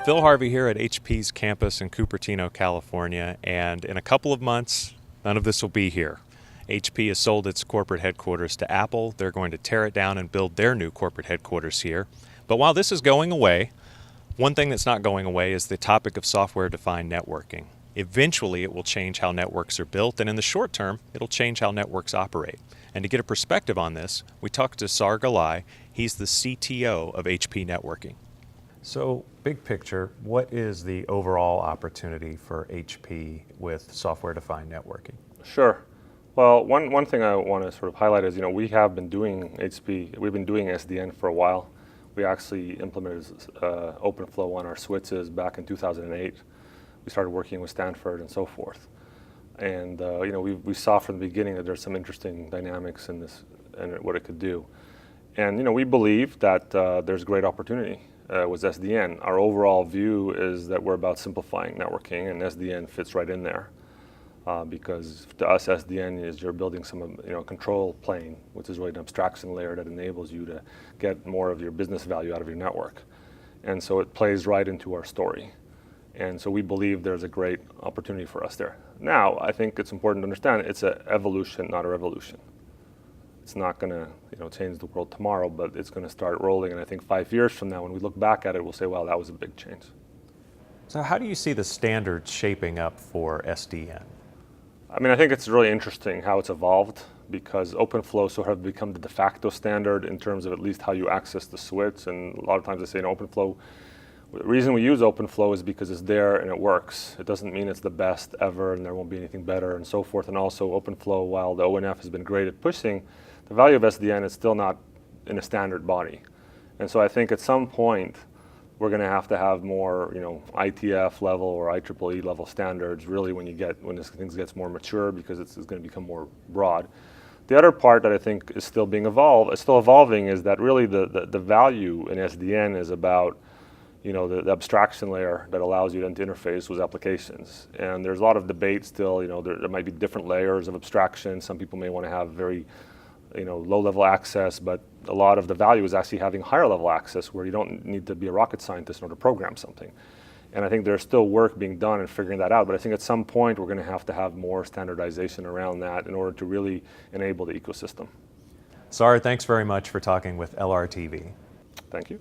Phil Harvey here at HP's campus in Cupertino, California, and in a couple of months, none of this will be here. HP has sold its corporate headquarters to Apple. They're going to tear it down and build their new corporate headquarters here. But while this is going away, one thing that's not going away is the topic of software-defined networking. Eventually, it will change how networks are built, and in the short term, it'll change how networks operate. And to get a perspective on this, we talked to Saar Gillai. He's the CTO of HP Networking. So, big picture, what is the overall opportunity for HP with software-defined networking? Sure. Well, one thing I want to sort of highlight is, we have been doing we've been doing SDN for a while. We actually implemented OpenFlow on our switches back in 2008. We started working with Stanford and so forth. And we saw from the beginning that there's some interesting dynamics in this and what it could do. And we believe that there's great opportunity with SDN. Our overall view is that we're about simplifying networking, and SDN fits right in there. Because to us, SDN is you're building some control plane, which is really an abstraction layer that enables you to get more of your business value out of your network. And so it plays right into our story. And so we believe there's a great opportunity for us there. Now, I think it's important to understand it's an evolution, not a revolution. It's not going to change the world tomorrow, but it's going to start rolling. And I think 5 years from now, when we look back at it, we'll say, well, that was a big change. So how do you see the standards shaping up for SDN? I think it's really interesting how it's evolved, because OpenFlow sort of become the de facto standard in terms of at least how you access the switch. And a lot of times they say in OpenFlow, the reason we use OpenFlow is because it's there and it works. It doesn't mean it's the best ever and there won't be anything better and so forth. And also OpenFlow, while the ONF has been great at pushing, the value of SDN is still not in a standard body. And so I think at some point we're going to have more, ITF level or IEEE level standards really when this thing gets more mature, because it's going to become more broad. The other part that I think is still evolving is that really the value in SDN is about the abstraction layer that allows you then to interface with applications. And there's a lot of debate still, there might be different layers of abstraction. Some people may want to have very low-level access, but a lot of the value is actually having higher-level access where you don't need to be a rocket scientist in order to program something. And I think there's still work being done in figuring that out, but I think at some point we're going to have more standardization around that in order to really enable the ecosystem. Saar, thanks very much for talking with LRTV. Thank you.